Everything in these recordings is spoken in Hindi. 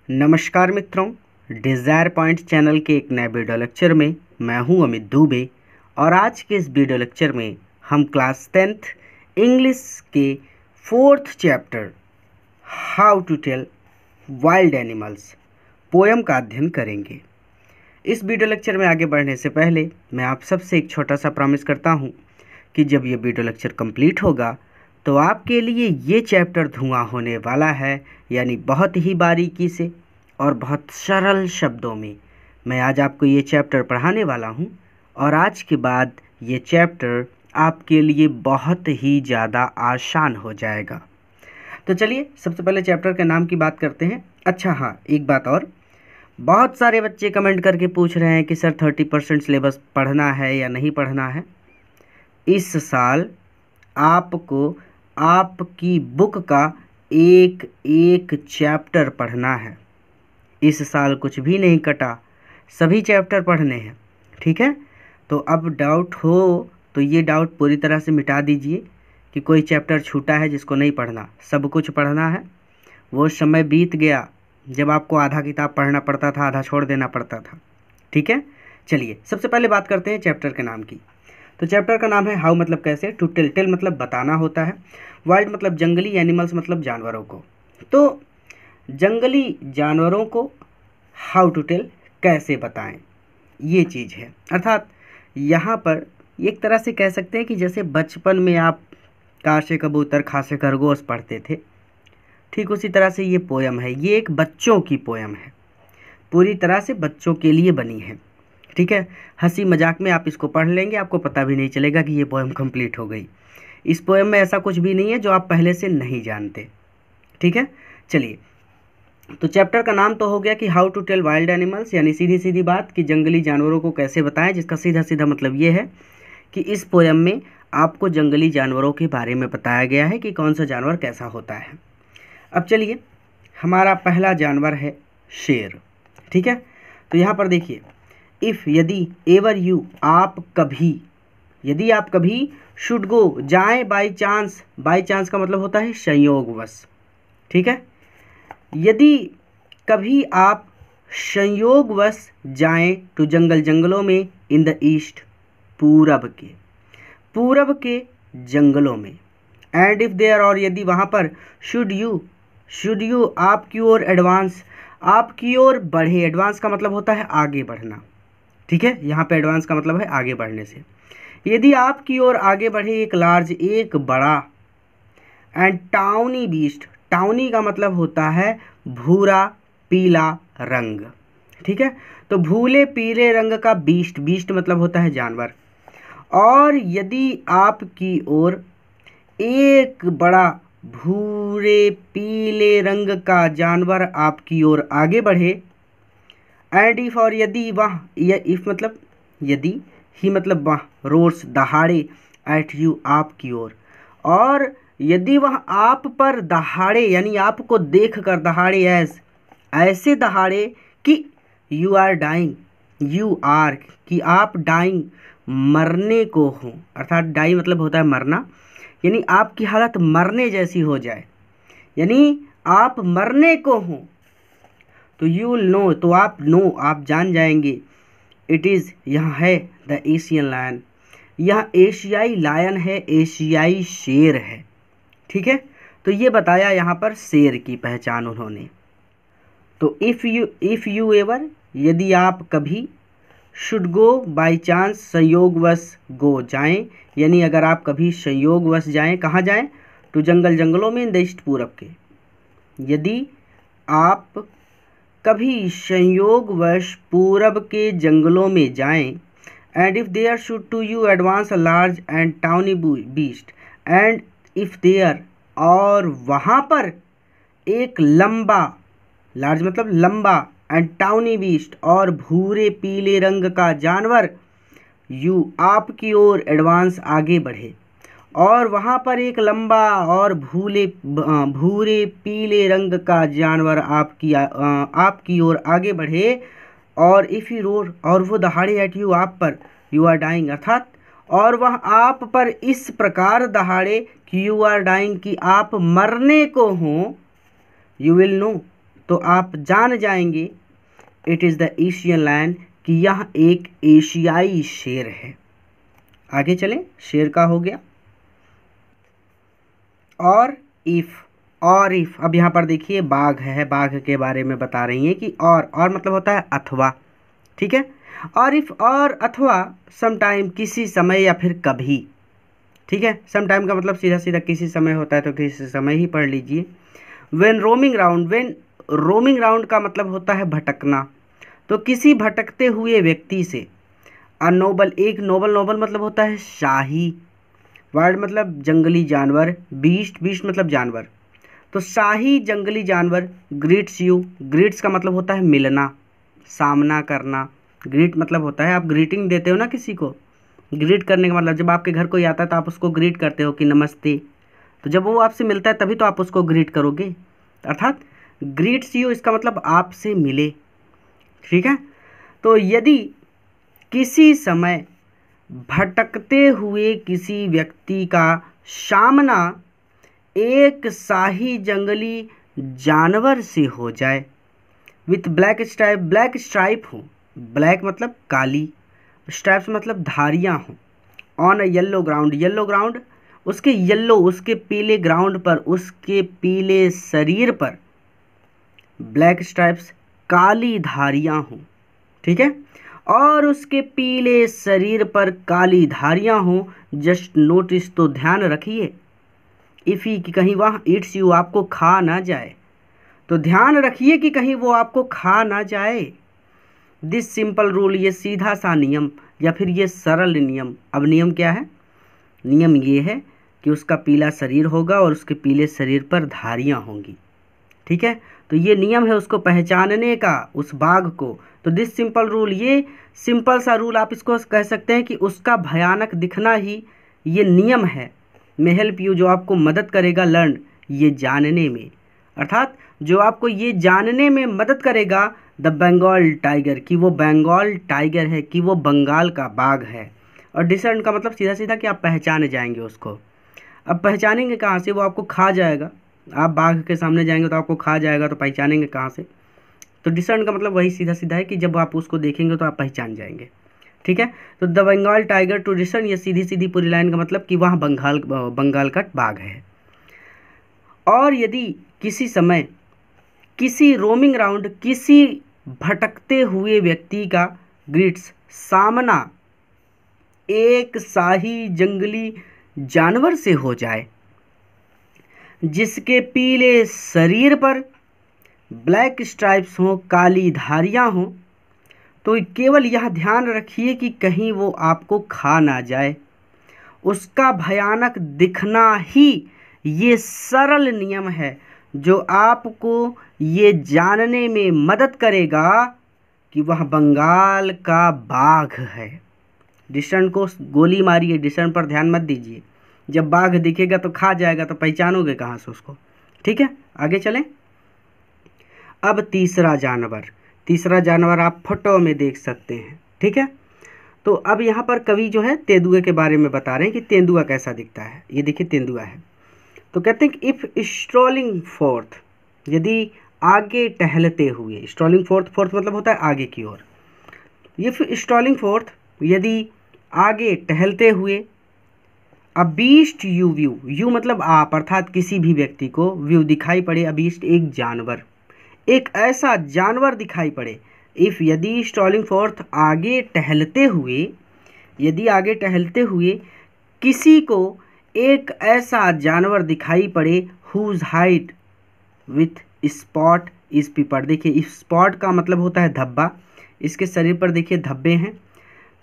नमस्कार मित्रों, डिज़ायर पॉइंट चैनल के एक नए वीडियो लेक्चर में मैं हूं अमित दुबे। और आज के इस वीडियो लेक्चर में हम क्लास 10th इंग्लिश के 4th chapter how to tell wild animals poem का अध्ययन करेंगे। इस वीडियो लेक्चर में आगे बढ़ने से पहले मैं आप सबसे एक छोटा सा प्रॉमिस करता हूं कि जब ये वीडियो लेक्चर कंप्लीट होगा तो आपके लिए ये चैप्टर धुआं होने वाला है, यानी बहुत ही बारीकी से और बहुत सरल शब्दों में मैं आज आपको ये चैप्टर पढ़ाने वाला हूँ। और आज के बाद ये चैप्टर आपके लिए बहुत ही ज़्यादा आसान हो जाएगा। तो चलिए सबसे पहले चैप्टर के नाम की बात करते हैं। अच्छा हाँ, एक बात और, बहुत सारे बच्चे कमेंट करके पूछ रहे हैं कि सर 30% सिलेबस पढ़ना है या नहीं पढ़ना है। इस साल आपको आपकी बुक का एक एक चैप्टर पढ़ना है। इस साल कुछ भी नहीं कटा, सभी चैप्टर पढ़ने हैं, ठीक है। तो अब डाउट हो तो ये डाउट पूरी तरह से मिटा दीजिए कि कोई चैप्टर छूटा है जिसको नहीं पढ़ना। सब कुछ पढ़ना है। वो समय बीत गया जब आपको आधा किताब पढ़ना पड़ता था, आधा छोड़ देना पड़ता था, ठीक है। चलिए सबसे पहले बात करते हैं चैप्टर के नाम की। तो चैप्टर का नाम है हाउ मतलब कैसे, टू टेल, टेल मतलब बताना होता है, वाइल्ड मतलब जंगली, एनिमल्स मतलब जानवरों को। तो जंगली जानवरों को हाउ टू टेल कैसे बताएं, ये चीज़ है। अर्थात यहाँ पर एक तरह से कह सकते हैं कि जैसे बचपन में आप का से कबूतर खा से खरगोश पढ़ते थे, ठीक उसी तरह से ये पोयम है। ये एक बच्चों की पोयम है, पूरी तरह से बच्चों के लिए बनी है, ठीक है। हंसी मजाक में आप इसको पढ़ लेंगे, आपको पता भी नहीं चलेगा कि ये पोएम कंप्लीट हो गई। इस पोएम में ऐसा कुछ भी नहीं है जो आप पहले से नहीं जानते, ठीक है। चलिए, तो चैप्टर का नाम तो हो गया कि how to tell wild animals, यानी सीधी सीधी बात कि जंगली जानवरों को कैसे बताएं, जिसका सीधा सीधा मतलब ये है कि इस पोएम में आपको जंगली जानवरों के बारे में बताया गया है कि कौन सा जानवर कैसा होता है। अब चलिए, हमारा पहला जानवर है शेर, ठीक है। तो यहाँ पर देखिए, इफ़ यदि, एवर यू आप कभी, यदि आप कभी, शुड गो जाएं, बाई चांस, बाई चांस का मतलब होता है संयोगवश, ठीक है। यदि कभी आप संयोगवश जाएं टू जंगल, जंगलों में, इन द ईस्ट, पूरब के जंगलों में, एंड इफ देयर, और यदि वहाँ पर, शुड यू आपकी ओर एडवांस, आपकी ओर बढ़े। एडवांस का मतलब होता है आगे बढ़ना, ठीक है। यहाँ पे एडवांस का मतलब है आगे बढ़ने से। यदि आपकी ओर आगे बढ़े एक लार्ज, एक बड़ा, एंड टाउनी बीस्ट, टाउनी का मतलब होता है भूरा पीला रंग, ठीक है। तो भूले पीले रंग का बीस्ट, बीस्ट मतलब होता है जानवर। और यदि आपकी ओर एक बड़ा भूरे पीले रंग का जानवर आपकी ओर आगे बढ़े, एंड इफ, और यदि वह, इफ मतलब यदि, ही मतलब वह, रोर्स दहाड़े, एट यू आपकी ओर, और यदि वह आप पर दहाड़े, यानी आपको देख कर दहाड़े, ऐसे दहाड़े कि you are dying, you are कि आप डाइंग मरने को हो। अर्थात डाई मतलब होता है मरना, यानी आपकी हालत मरने जैसी हो जाए, यानी आप मरने को हो, तो यू विल नो, तो आप नो, आप जान जाएंगे, इट इज़, यह है द एशियन लायन, यह एशियाई लायन है, एशियाई शेर है, ठीक है। तो ये बताया यहाँ पर शेर की पहचान उन्होंने। तो इफ़ यू एवर, यदि आप कभी, शुड गो बाई चांस, संयोगवश, गो जाएं, यानी अगर आप कभी संयोगवश जाएं, कहाँ जाएं, टू जंगल, जंगलों में, इन द ईस्ट, पूरब के। यदि आप कभी संयोगवश पूरब के जंगलों में जाएं, and if there should to you advance a large and tawny beast, and if there, और वहाँ पर एक लंबा, लार्ज मतलब लंबा, एंड टाउनी बीस्ट, और भूरे पीले रंग का जानवर, यू आपकी ओर एडवांस आगे बढ़े, और वहाँ पर एक लंबा और भूरे पीले रंग का जानवर आपकी ओर आगे बढ़े, और इफ़ यू रोर, और वो दहाड़े एट यू आप पर, यू आर डाइंग, अर्थात और वह आप पर इस प्रकार दहाड़े कि यू आर डाइंग कि आप मरने को हो, यू विल नो, तो आप जान जाएंगे it is the Asian lion, कि यह एक एशियाई शेर है। आगे चलें, शेर का हो गया। और इफ अब यहाँ पर देखिए बाघ है, बाघ के बारे में बता रही है कि और मतलब होता है अथवा, ठीक है। और इफ और अथवा समटाइम किसी समय या फिर कभी, ठीक है। समटाइम का मतलब सीधा सीधा किसी समय होता है तो किसी समय ही पढ़ लीजिए। व्हेन रोमिंग राउंड का मतलब होता है भटकना, तो किसी भटकते हुए व्यक्ति से। एक नोबल मतलब होता है शाही, वाइल्ड मतलब जंगली जानवर, बीस्ट मतलब जानवर, तो शाही जंगली जानवर ग्रीट्स यू। ग्रीट्स का मतलब होता है मिलना, सामना करना। ग्रीट मतलब होता है आप ग्रीटिंग देते हो ना किसी को, ग्रीट करने का मतलब जब आपके घर कोई आता है तो आप उसको ग्रीट करते हो कि नमस्ते, तो जब वो आपसे मिलता है तभी तो आप उसको ग्रीट करोगे, अर्थात ग्रीट्स यू इसका मतलब आपसे मिले, ठीक है। तो यदि किसी समय भटकते हुए किसी व्यक्ति का सामना एक शाही जंगली जानवर से हो जाए, विथ ब्लैक स्ट्राइप हो, ब्लैक मतलब काली, स्ट्राइप्स मतलब धारियाँ हों, ऑन अ येलो ग्राउंड उसके पीले ग्राउंड पर, उसके पीले शरीर पर ब्लैक स्ट्राइप्स काली धारियाँ हों, ठीक है। और उसके पीले शरीर पर काली धारियाँ हों, जस्ट नोटिस, तो ध्यान रखिए, इफ़ी कि कहीं वह ईट्स यू आपको खा ना जाए, तो ध्यान रखिए कि कहीं वो आपको खा ना जाए। दिस सिंपल रूल, ये सीधा सा नियम या फिर ये सरल नियम। अब नियम क्या है? नियम ये है कि उसका पीला शरीर होगा और उसके पीले शरीर पर धारियाँ होंगी, ठीक है। तो ये नियम है उसको पहचानने का, उस बाघ को। तो दिस सिंपल रूल, ये सिंपल सा रूल आप इसको कह सकते हैं कि उसका भयानक दिखना ही ये नियम है। मे हेल्प यू, जो आपको मदद करेगा लर्न, ये जानने में, अर्थात जो आपको ये जानने में मदद करेगा द बंगाल टाइगर, कि वो बंगाल टाइगर है, कि वो बंगाल का बाघ है। और डिसर्न का मतलब सीधा सीधा कि आप पहचान जाएंगे उसको। अब पहचानेंगे कहाँ से? वो आपको खा जाएगा, आप बाघ के सामने जाएंगे तो आपको खा जाएगा, तो पहचानेंगे कहाँ से? तो डिसर्न का मतलब वही सीधा सीधा है कि जब आप उसको देखेंगे तो आप पहचान जाएंगे, ठीक है। तो the Bengal tiger to discern, ये सीधी सीधी पूरी लाइन का मतलब कि वह बंगाल का बाघ है। और यदि किसी समय किसी रोमिंग राउंड, किसी भटकते हुए व्यक्ति का ग्रीट्स सामना एक शाही जंगली जानवर से हो जाए, जिसके पीले शरीर पर ब्लैक स्ट्राइप्स हों, काली धारियां हों, तो केवल यह ध्यान रखिए कि कहीं वो आपको खा ना जाए। उसका भयानक दिखना ही ये सरल नियम है जो आपको ये जानने में मदद करेगा कि वह बंगाल का बाघ है। डिस्टेंस को गोली मारिए, डिस्टेंस पर ध्यान मत दीजिए। जब बाघ दिखेगा तो खा जाएगा, तो पहचानोगे कहाँ से उसको, ठीक है। आगे चलें। अब तीसरा जानवर आप फोटो में देख सकते हैं, ठीक है। तो अब यहाँ पर कवि जो है तेंदुए के बारे में बता रहे हैं कि तेंदुआ कैसा दिखता है। ये देखिए तेंदुआ है, तो कहते हैं कि इफ़ स्ट्रॉलिंग फोर्थ, यदि आगे टहलते हुए, स्ट्रॉलिंग फोर्थ मतलब होता है आगे की ओर। इफ़ स्ट्रॉलिंग फोर्थ, यदि आगे टहलते हुए, a beast you view, you मतलब आप, अर्थात किसी भी व्यक्ति को व्यू दिखाई पड़े, अ बीस्ट एक जानवर, एक ऐसा जानवर दिखाई पड़े। इफ़ यदि स्ट्रॉलिंग फोर्थ आगे टहलते हुए, यदि आगे टहलते हुए किसी को एक ऐसा जानवर दिखाई पड़े, whose height with spot is peppered. देखिए इस स्पॉट का मतलब होता है धब्बा, इसके शरीर पर देखिए धब्बे हैं।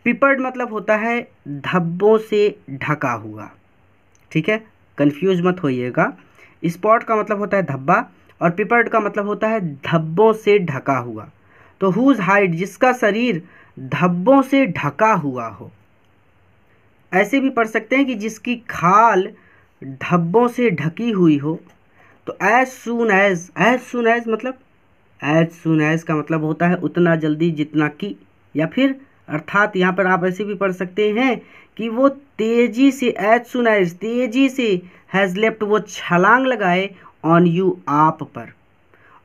पिपर्ड मतलब होता है धब्बों से ढका हुआ, ठीक है, कंफ्यूज मत होइएगा। स्पॉट का मतलब होता है धब्बा और पिपर्ड का मतलब होता है धब्बों से ढका हुआ। तो हुज हाइट, जिसका शरीर धब्बों से ढका हुआ हो। ऐसे भी पढ़ सकते हैं कि जिसकी खाल धब्बों से ढकी हुई हो। तो एज सून एज मतलब एज सून एज का मतलब होता है उतना जल्दी जितना कि, या फिर अर्थात यहाँ पर आप ऐसे भी पढ़ सकते हैं कि वो तेजी से, एज सून एज तेजी से, हैज़ लेफ्ट वो छलांग लगाए, ऑन यू आप पर,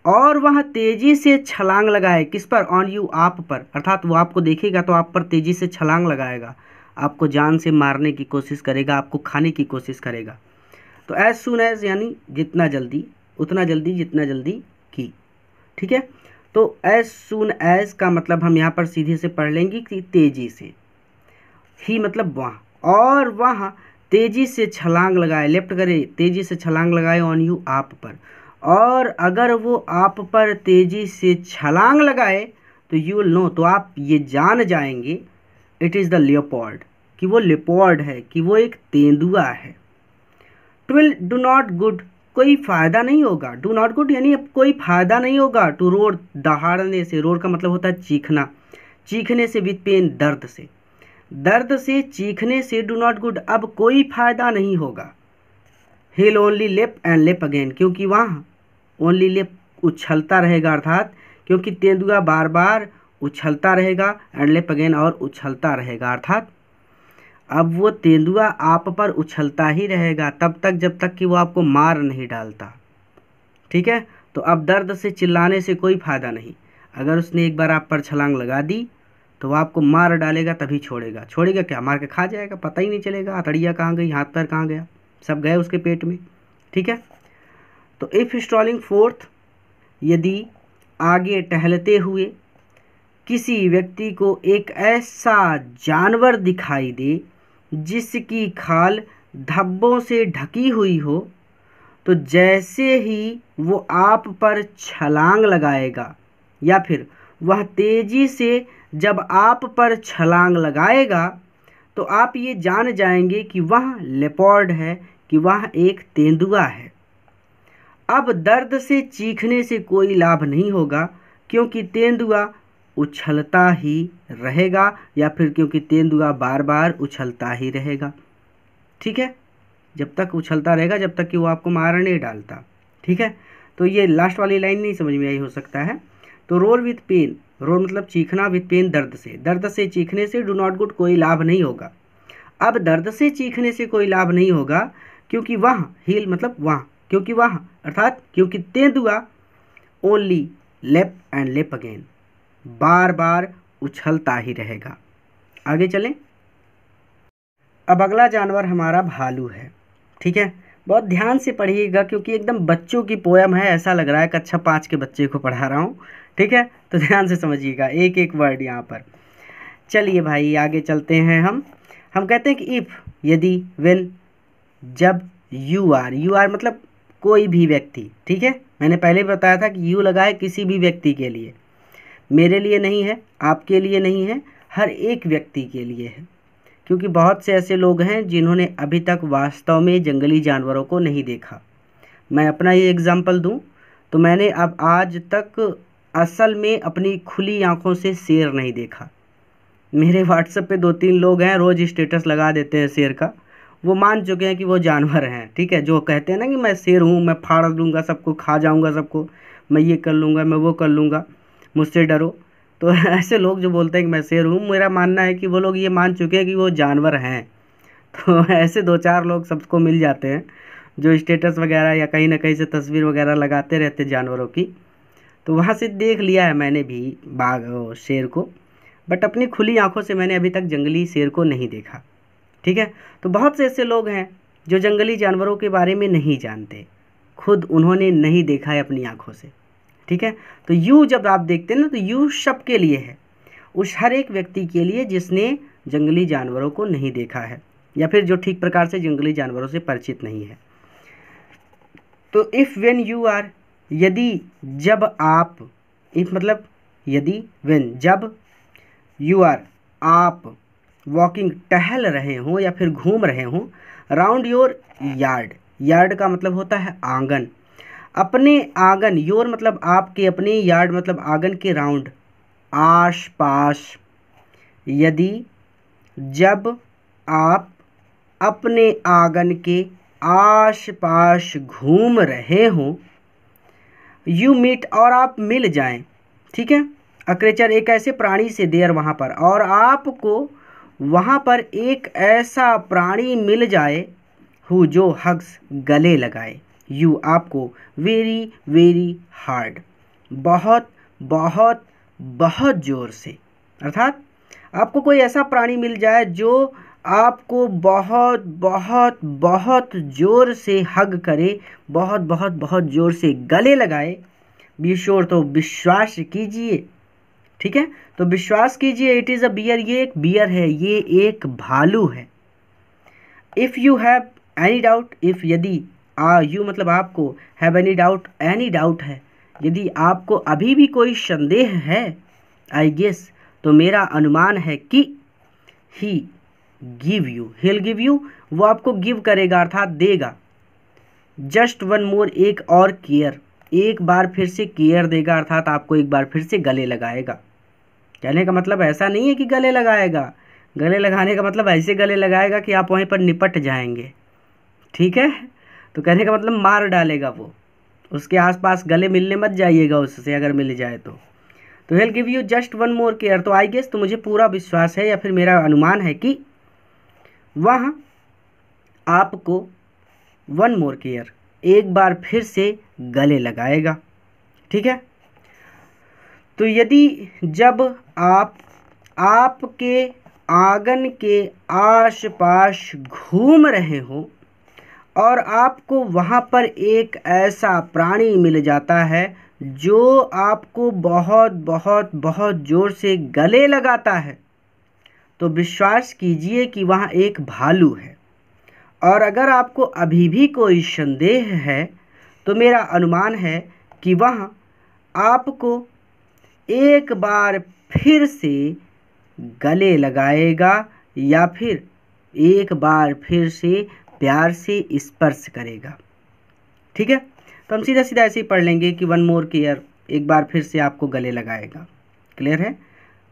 और वह तेजी से छलांग लगाए, किस पर? ऑन यू, आप पर, अर्थात वो आपको देखेगा तो आप पर तेजी से छलांग लगाएगा, आपको जान से मारने की कोशिश करेगा, आपको खाने की कोशिश करेगा। तो एज सुन एज यानी जितना जल्दी, उतना जल्दी, जितना जल्दी की, ठीक है। तो एज सुन एज का मतलब हम यहाँ पर सीधे से पढ़ लेंगे कि तेजी से, ही मतलब वहाँ, और वहाँ तेजी से छलांग लगाए, लेफ्ट करे, तेजी से छलांग लगाए ऑन यू, आप पर। और अगर वो आप पर तेजी से छलांग लगाए तो यू विल नो, तो आप ये जान जाएंगे, इट इज़ द लियोपॉर्ड, कि वो लियोपॉर्ड है, कि वो एक तेंदुआ है। ट्विल डू नॉट गुड, कोई फ़ायदा नहीं होगा, डू नॉट गुड यानी अब कोई फ़ायदा नहीं होगा, टू रोड, दहाड़ने से, रोड का मतलब होता है चीखना, चीखने से, विद पेन, दर्द से, दर्द से चीखने से, डू नॉट गुड, अब कोई फ़ायदा नहीं होगा। हिल ओनली लेप एंड लेप अगेन, क्योंकि वहाँ ओनली लेप उछलता रहेगा, अर्थात क्योंकि तेंदुआ बार बार उछलता रहेगा, एंड लेप अगेन और उछलता रहेगा, अर्थात अब वो तेंदुआ आप पर उछलता ही रहेगा तब तक जब तक कि वो आपको मार नहीं डालता, ठीक है। तो अब दर्द से चिल्लाने से कोई फ़ायदा नहीं, अगर उसने एक बार आप पर छलांग लगा दी तो वो आपको मार डालेगा तभी छोड़ेगा, छोड़ेगा क्या, मार के खा जाएगा, पता ही नहीं चलेगा हथड़ियाँ कहाँ गई, हाथ पैर कहाँ गया, सब गए उसके पेट में, ठीक है। तो इफ़ स्ट्रॉलिंग फोर्थ, यदि आगे टहलते हुए किसी व्यक्ति को एक ऐसा जानवर दिखाई दे जिसकी खाल धब्बों से ढकी हुई हो, तो जैसे ही वो आप पर छलांग लगाएगा, या फिर वह तेजी से जब आप पर छलांग लगाएगा, तो आप ये जान जाएंगे कि वह लेपर्ड है, कि वह एक तेंदुआ है। अब दर्द से चीखने से कोई लाभ नहीं होगा, क्योंकि तेंदुआ उछलता ही रहेगा, या फिर क्योंकि तेंदुआ बार बार उछलता ही रहेगा, ठीक है, जब तक उछलता रहेगा, जब तक कि वो आपको मार नहीं डालता, ठीक है। तो ये लास्ट वाली लाइन नहीं समझ में आई हो सकता है। तो रोर विथ पेन, रोर मतलब चीखना, विथ पेन दर्द से, दर्द से चीखने से, डू नॉट गुड कोई लाभ नहीं होगा। अब दर्द से चीखने से कोई लाभ नहीं होगा, क्योंकि वहाँ, हील मतलब वहाँ, क्योंकि वहाँ अर्थात क्योंकि तेंदुआ ओनली लेप एंड लेप अगेन, बार बार उछलता ही रहेगा। आगे चलें। अब अगला जानवर हमारा भालू है, ठीक है। बहुत ध्यान से पढ़िएगा क्योंकि एकदम बच्चों की पोयम है, ऐसा लग रहा है कक्षा 5 के बच्चे को पढ़ा रहा हूँ, ठीक है। तो ध्यान से समझिएगा एक एक वर्ड यहाँ पर। चलिए भाई आगे चलते हैं। हम कहते हैं कि इफ़, यदि, व्हेन, जब, यू आर मतलब कोई भी व्यक्ति, ठीक है। मैंने पहले बताया था कि यू लगा है किसी भी व्यक्ति के लिए, मेरे लिए नहीं है, आपके लिए नहीं है, हर एक व्यक्ति के लिए है, क्योंकि बहुत से ऐसे लोग हैं जिन्होंने अभी तक वास्तव में जंगली जानवरों को नहीं देखा। मैं अपना ही एग्जाम्पल दूं तो मैंने अब आज तक असल में अपनी खुली आंखों से शेर नहीं देखा। मेरे व्हाट्सएप पे 2-3 लोग हैं, रोज़ स्टेटस लगा देते हैं शेर का, वो मान चुके हैं कि वो जानवर हैं, ठीक है। जो कहते हैं ना कि मैं शेर हूँ, मैं फाड़ दूंगा सबको, खा जाऊंगा सबको, मैं ये कर लूँगा, मैं वो कर लूँगा, मुझसे डरो। तो ऐसे लोग जो बोलते हैं कि मैं शेर हूँ, मेरा मानना है कि वो लोग ये मान चुके हैं कि वो जानवर हैं। तो ऐसे 2-4 लोग सबको मिल जाते हैं जो स्टेटस वगैरह या कहीं ना कहीं से तस्वीर वगैरह लगाते रहते जानवरों की। तो वहाँ से देख लिया है मैंने भी बाघ शेर को, बट अपनी खुली आंखों से मैंने अभी तक जंगली शेर को नहीं देखा, ठीक है। तो बहुत से ऐसे लोग हैं जो जंगली जानवरों के बारे में नहीं जानते, खुद उन्होंने नहीं देखा है अपनी आंखों से, ठीक है। तो यू जब आप देखते हैं ना, तो यू सब के लिए है, उस हर एक व्यक्ति के लिए जिसने जंगली जानवरों को नहीं देखा है या फिर जो ठीक प्रकार से जंगली जानवरों से परिचित नहीं है। तो इफ़, व्हेन, यू आर, यदि, जब आप, इफ़ मतलब यदि, व्हेन जब, यू आर आप, वॉकिंग टहल रहे हों या फिर घूम रहे हों, राउंड योर यार्ड, यार्ड का मतलब होता है आंगन, अपने आंगन, योर मतलब आपके, अपने, यार्ड मतलब आंगन के राउंड, आस पास, यदि, जब आप अपने आंगन के आस पास घूम रहे हों, यू मीट और आप मिल जाएं, ठीक है, अक्रेचर एक ऐसे प्राणी से, देयर वहाँ पर, और आपको वहाँ पर एक ऐसा प्राणी मिल जाए, जो हग्स गले लगाए, यू आपको, वेरी वेरी हार्ड, बहुत बहुत बहुत ज़ोर से। अर्थात आपको कोई ऐसा प्राणी मिल जाए जो आपको बहुत बहुत बहुत ज़ोर से हग करे, बहुत बहुत बहुत ज़ोर से गले लगाए। बी श्योर, तो विश्वास कीजिए। ठीक है, तो विश्वास कीजिए, इट इज़ अ बियर। ये एक बियर है, ये एक भालू है। If you have any doubt, if यदि, यू मतलब आपको, have any doubt, any doubt है, यदि आपको अभी भी कोई संदेह है, आई गेस, तो मेरा अनुमान है कि he give you, he'll give you, वो आपको गिव करेगा अर्थात देगा। जस्ट वन मोर, एक और केयर, एक बार फिर से केयर देगा अर्थात आपको एक बार फिर से गले लगाएगा। कहने का मतलब ऐसा नहीं है कि गले लगाएगा, गले लगाने का मतलब ऐसे गले लगाएगा कि आप वहीं पर निपट जाएंगे। ठीक है, तो कहने का मतलब मार डालेगा वो, उसके आसपास गले मिलने मत जाइएगा उससे, अगर मिल जाए तो hello give you just one more care. तो आई गेस, तो मुझे पूरा विश्वास है या फिर मेरा अनुमान है कि वह आपको वन मोर केयर, एक बार फिर से गले लगाएगा। ठीक है, तो यदि जब आप आपके आंगन के आसपास घूम रहे हो और आपको वहाँ पर एक ऐसा प्राणी मिल जाता है जो आपको बहुत बहुत बहुत ज़ोर से गले लगाता है, तो विश्वास कीजिए कि वहाँ एक भालू है। और अगर आपको अभी भी कोई संदेह है, तो मेरा अनुमान है कि वह आपको एक बार फिर से गले लगाएगा या फिर एक बार फिर से प्यार से स्पर्श करेगा। ठीक है, तो हम सीधा सीधा ऐसे ही पढ़ लेंगे कि वन मोर केयर, एक बार फिर से आपको गले लगाएगा। क्लियर है?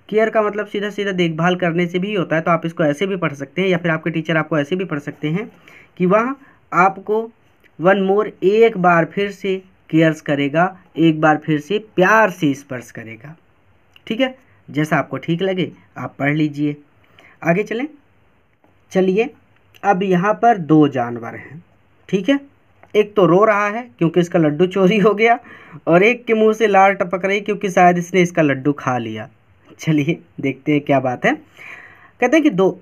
केयर का मतलब सीधा सीधा देखभाल करने से भी होता है, तो आप इसको ऐसे भी पढ़ सकते हैं या फिर आपके टीचर आपको ऐसे भी पढ़ सकते हैं कि वह आपको वन मोर, एक बार फिर से केयर्स करेगा, एक बार फिर से प्यार से स्पर्श करेगा। ठीक है, जैसा आपको ठीक लगे आप पढ़ लीजिए। आगे चलें। चलिए, अब यहाँ पर दो जानवर हैं। ठीक है, एक तो रो रहा है क्योंकि इसका लड्डू चोरी हो गया, और एक के मुंह से लार टपक रही क्योंकि शायद इसने इसका लड्डू खा लिया। चलिए देखते हैं क्या बात है। कहते हैं कि दो,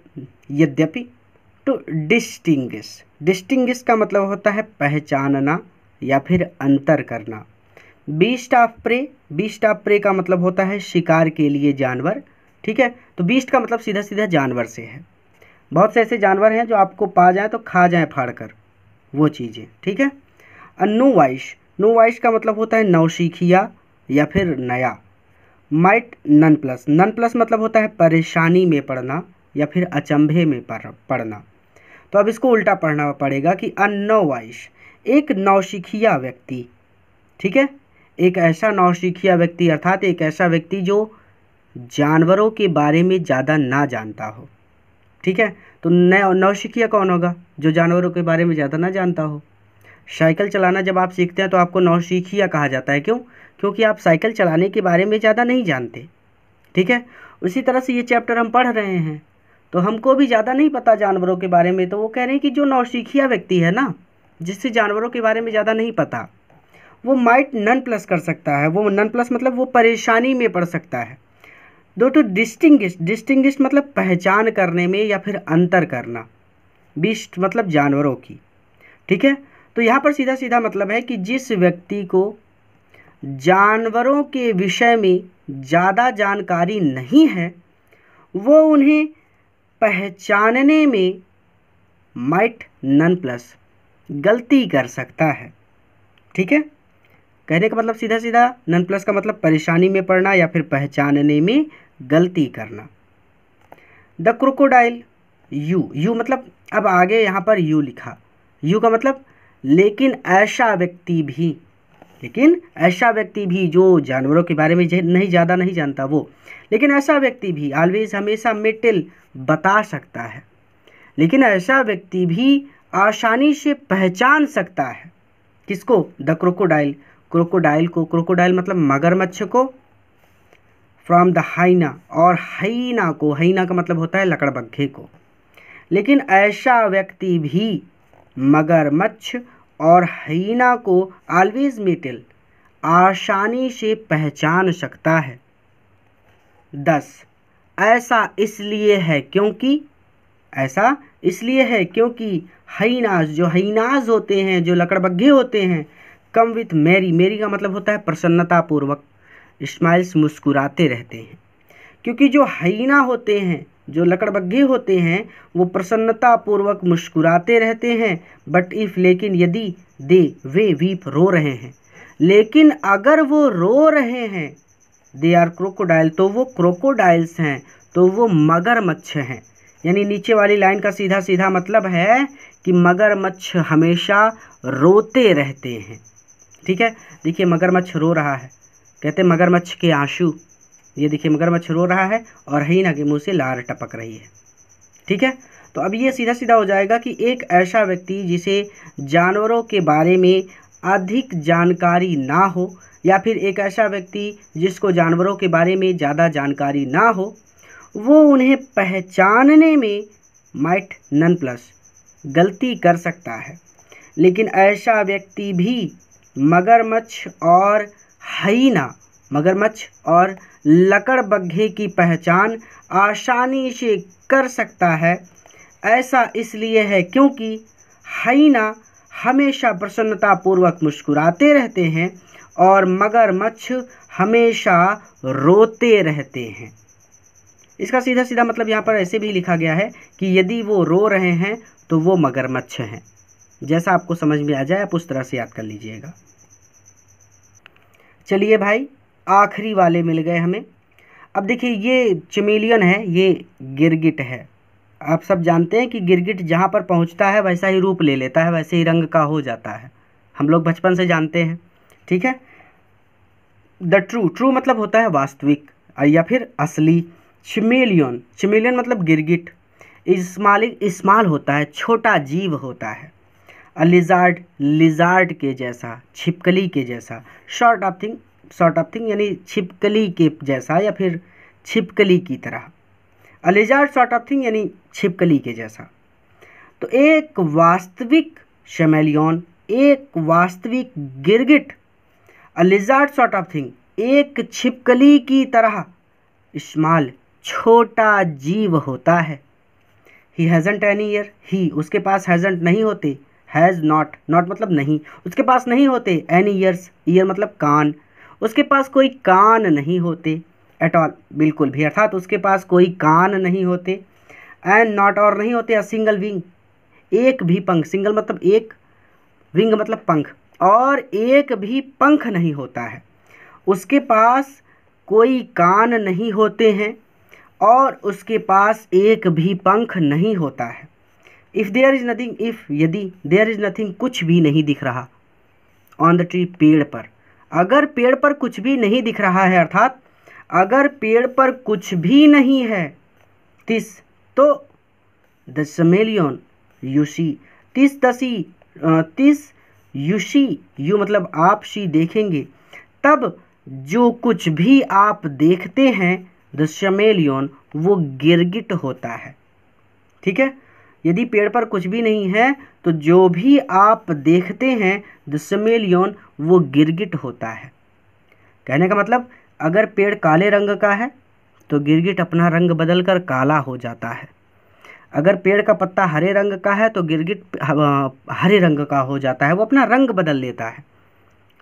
यद्यपि, टू डिस्टिंग्विश, डिस्टिंग्विश का मतलब होता है पहचानना या फिर अंतर करना। Beast of prey, beast of prey का मतलब होता है शिकार के लिए जानवर। ठीक है, तो बीस्ट का मतलब सीधा सीधा जानवर से है। बहुत से ऐसे जानवर हैं जो आपको पा जाए तो खा जाए फाड़ कर वो चीज़ें। ठीक है, नो वाइश, नो वाइश का मतलब होता है नौसिखिया या फिर नया। Might nonplus, nonplus मतलब होता है परेशानी में पड़ना या फिर अचंभे में पड़ना। तो अब इसको उल्टा पढ़ना पड़ेगा कि अनोवाइश, एक नौसिखिया व्यक्ति। ठीक है, एक ऐसा नौसिखिया व्यक्ति अर्थात एक ऐसा व्यक्ति जो जानवरों के बारे में ज़्यादा ना जानता हो। ठीक है, तो नौसिखिया कौन होगा? जो जानवरों के बारे में ज़्यादा ना जानता हो। साइकिल चलाना जब आप सीखते हैं तो आपको नौसिखिया कहा जाता है। क्यों? क्योंकि आप साइकिल चलाने के बारे में ज़्यादा नहीं जानते। ठीक है, उसी तरह से ये चैप्टर हम पढ़ रहे हैं तो हमको भी ज़्यादा नहीं पता जानवरों के बारे में, तो वो कह रहे हैं कि जो नौसिखिया व्यक्ति है ना, जिससे जानवरों के बारे में ज़्यादा नहीं पता, वो माइट नन प्लस कर सकता है। वो नन प्लस मतलब वो परेशानी में पड़ सकता है। दो टू डिस्टिंग्विश, डिस्टिंग्विश मतलब पहचान करने में या फिर अंतर करना। बीस्ट मतलब जानवरों की। ठीक है, तो यहाँ पर सीधा सीधा मतलब है कि जिस व्यक्ति को जानवरों के विषय में ज़्यादा जानकारी नहीं है, वो उन्हें पहचानने में माइट नन प्लस गलती कर सकता है। ठीक है, कहने का मतलब सीधा सीधा नन प्लस का मतलब परेशानी में पड़ना या फिर पहचानने में गलती करना। द क्रोकोडाइल, यू, यू मतलब अब आगे यहाँ पर यू लिखा, यू का मतलब लेकिन ऐसा व्यक्ति भी, लेकिन ऐसा व्यक्ति भी जो जानवरों के बारे में नहीं ज़्यादा नहीं जानता वो, लेकिन ऐसा व्यक्ति भी ऑलवेज हमेशा मेटल बता सकता है, लेकिन ऐसा व्यक्ति भी आसानी से पहचान सकता है। किसको? द क्रोकोडाइल, क्रोकोडाइल को, क्रोकोडाइल मतलब मगरमच्छ को, फ्रॉम द हाइना, और हाइना को, हाइना का मतलब होता है लकड़बग्घे को। लेकिन ऐसा व्यक्ति भी मगरमच्छ और हाइना को ऑलवेज मेटल, आसानी से पहचान सकता है। 10 ऐसा इसलिए है क्योंकि हाइनास जो हाइनास होते हैं, जो लकड़बग्घे होते हैं, कम विथ मेरी का मतलब होता है प्रसन्नतापूर्वक, स्माइल्स मुस्कुराते रहते हैं। क्योंकि जो हाइना होते हैं, जो लकड़बग्घे होते हैं, वो प्रसन्नतापूर्वक मुस्कुराते रहते हैं। बट इफ़ लेकिन यदि वे वीप रो रहे हैं, लेकिन अगर वो रो रहे हैं, दे आर क्रोकोडाइल तो वो क्रोकोडाइल्स हैं, तो वो मगरमच्छ हैं। यानी नीचे वाली लाइन का सीधा सीधा मतलब है कि मगरमच्छ हमेशा रोते रहते हैं। ठीक है, देखिए मगरमच्छ रो रहा है, कहते हैं मगरमच्छ के आंसू। ये देखिए मगरमच्छ रो रहा है और हाइना के मुंह से लार टपक रही है। ठीक है, तो अब ये सीधा सीधा हो जाएगा कि एक ऐसा व्यक्ति जिसे जानवरों के बारे में अधिक जानकारी ना हो, या फिर एक ऐसा व्यक्ति जिसको जानवरों के बारे में ज़्यादा जानकारी ना हो, वो उन्हें पहचानने में माइट नन प्लस गलती कर सकता है। लेकिन ऐसा व्यक्ति भी मगरमच्छ और लकड़बग्घे की पहचान आसानी से कर सकता है। ऐसा इसलिए है क्योंकि हाइना हमेशा प्रसन्नतापूर्वक मुस्कुराते रहते हैं और मगरमच्छ हमेशा रोते रहते हैं। इसका सीधा सीधा मतलब यहाँ पर ऐसे भी लिखा गया है कि यदि वो रो रहे हैं तो वो मगरमच्छ हैं। जैसा आपको समझ में आ जाए आप उस तरह से याद कर लीजिएगा। चलिए भाई, आखिरी वाले मिल गए हमें। अब देखिए ये चमेलियन है, ये गिरगिट है। आप सब जानते हैं कि गिरगिट जहाँ पर पहुँचता है वैसा ही रूप ले लेता है, वैसे ही रंग का हो जाता है। हम लोग बचपन से जानते हैं। ठीक है, द ट्रू मतलब होता है वास्तविक या फिर असली। चमेलियन मतलब गिरगिट। स्मॉल होता है, छोटा जीव होता है। लिजार्ड के जैसा, छिपकली के जैसा। सॉर्ट ऑफ थिंग यानी छिपकली के जैसा या फिर छिपकली की तरह। लिजार्ड सॉर्ट ऑफ थिंग यानी छिपकली के जैसा। तो एक वास्तविक चमेलियन, एक वास्तविक गिरगिट, लिजार्ड सॉर्ट ऑफ थिंग एक छिपकली की तरह, स्मॉल छोटा जीव होता है। ही हैज़ंट एनी ईयर, ही उसके पास हैज़ंट नहीं होते, हैज़ नॉट मतलब नहीं, उसके पास नहीं होते। एनी ईयर्स, ईयर मतलब कान, उसके पास कोई कान नहीं होते। एट ऑल बिल्कुल भी, अर्थात उसके पास कोई कान नहीं होते। एंड नॉट और नहीं होते। अ सिंगल विंग एक भी पंख, सिंगल मतलब एक, विंग मतलब पंख, और एक भी पंख नहीं होता है। उसके पास कोई कान नहीं होते हैं और उसके पास एक भी पंख नहीं होता है। इफ़ देयर इज़ नथिंग, यदि देयर इज़ नथिंग कुछ भी नहीं दिख रहा, ऑन द ट्री पेड़ पर, अगर पेड़ पर कुछ भी नहीं दिख रहा है, अर्थात अगर पेड़ पर कुछ भी नहीं है, तो the chameleon you see, you see, you मतलब आप सी देखेंगे, तब जो कुछ भी आप देखते हैं द चमेलियन वो गिरगिट होता है। ठीक है, यदि पेड़ पर कुछ भी नहीं है तो जो भी आप देखते हैं द चमेलियन वो गिरगिट होता है। कहने का मतलब अगर पेड़ काले रंग का है तो गिरगिट अपना रंग बदलकर काला हो जाता है। अगर पेड़ का पत्ता हरे रंग का है तो गिरगिट हरे रंग का हो जाता है, वो अपना रंग बदल लेता है।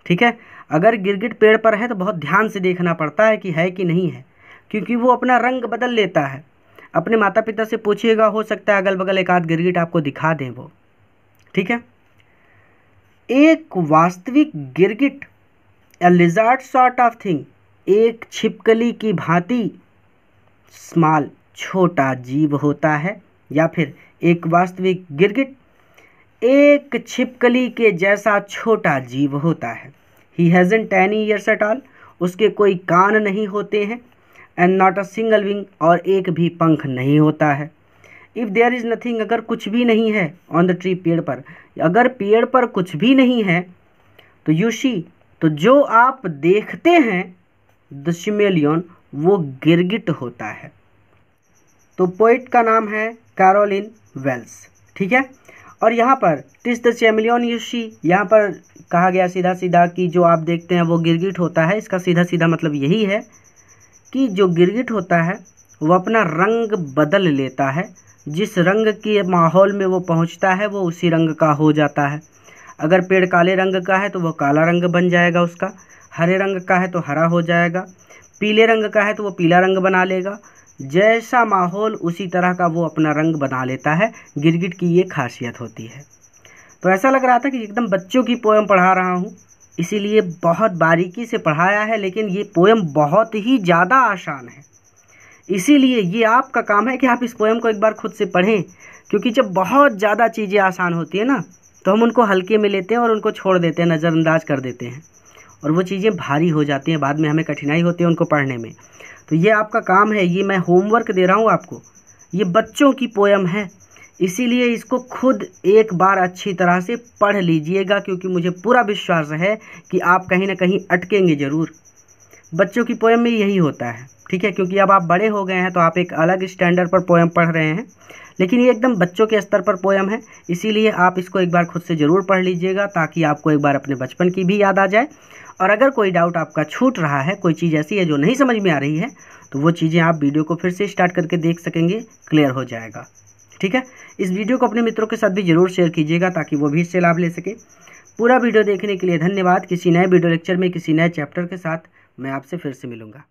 ठीक है, अगर गिरगिट पेड़ पर है तो बहुत ध्यान से देखना पड़ता है कि नहीं है, क्योंकि वो अपना रंग बदल लेता है। अपने माता पिता से पूछिएगा, हो सकता है अगल बगल एक आध गिरगिट आपको दिखा दें वो। ठीक है, एक वास्तविक गिरगिट, ए लिजार्ड सॉर्ट ऑफ थिंग, एक छिपकली की भांति, स्मॉल छोटा जीव होता है, या फिर एक वास्तविक गिरगिट एक छिपकली के जैसा छोटा जीव होता है। ही हैज़ंट एनी ईयर्स एट ऑल, उसके कोई कान नहीं होते हैं। And not a single wing, और एक भी पंख नहीं होता है। इफ़ देयर इज़ नथिंग, अगर कुछ भी नहीं है, ऑन द ट्री पेड़ पर, अगर पेड़ पर कुछ भी नहीं है, तो यू सी तो जो आप देखते हैं द चमेलियन वो गिरगिट होता है। तो पोइट का नाम है कैरोलिन वेल्स। ठीक है, और यहाँ पर TISS the chameleon you see, यहाँ पर कहा गया सीधा सीधा कि जो आप देखते हैं वो गिरगिट होता है। इसका सीधा सीधा मतलब यही है कि जो गिरगिट होता है वो अपना रंग बदल लेता है, जिस रंग के माहौल में वो पहुँचता है वो उसी रंग का हो जाता है। अगर पेड़ काले रंग का है तो वो काला रंग बन जाएगा उसका, हरे रंग का है तो हरा हो जाएगा, पीले रंग का है तो वो पीला रंग बना लेगा। जैसा माहौल उसी तरह का वो अपना रंग बना लेता है। गिरगिट की ये खासियत होती है। तो ऐसा लग रहा था कि एकदम बच्चों की पोएम पढ़ा रहा हूँ, इसीलिए बहुत बारीकी से पढ़ाया है, लेकिन ये पोएम बहुत ही ज़्यादा आसान है। इसीलिए ये आपका काम है कि आप इस पोएम को एक बार खुद से पढ़ें, क्योंकि जब बहुत ज़्यादा चीज़ें आसान होती है ना तो हम उनको हल्के में लेते हैं और उनको छोड़ देते हैं, नज़रअंदाज कर देते हैं, और वो चीज़ें भारी हो जाती हैं, बाद में हमें कठिनाई होती है उनको पढ़ने में। तो ये आपका काम है, ये मैं होमवर्क दे रहा हूँ आपको। ये बच्चों की पोएम है, इसीलिए इसको खुद एक बार अच्छी तरह से पढ़ लीजिएगा, क्योंकि मुझे पूरा विश्वास है कि आप कहीं ना कहीं अटकेंगे ज़रूर। बच्चों की पोएम में यही होता है, ठीक है, क्योंकि अब आप बड़े हो गए हैं तो आप एक अलग स्टैंडर्ड पर पोएम पढ़ रहे हैं, लेकिन ये एकदम बच्चों के स्तर पर पोएम है। इसीलिए आप इसको एक बार खुद से ज़रूर पढ़ लीजिएगा, ताकि आपको एक बार अपने बचपन की भी याद आ जाए। और अगर कोई डाउट आपका छूट रहा है, कोई चीज़ ऐसी है जो नहीं समझ में आ रही है, तो वो चीज़ें आप वीडियो को फिर से स्टार्ट करके देख सकेंगे, क्लियर हो जाएगा। ठीक है, इस वीडियो को अपने मित्रों के साथ भी ज़रूर शेयर कीजिएगा, ताकि वो भी इससे लाभ ले सके। पूरा वीडियो देखने के लिए धन्यवाद। किसी नए वीडियो लेक्चर में किसी नए चैप्टर के साथ मैं आपसे फिर से मिलूँगा।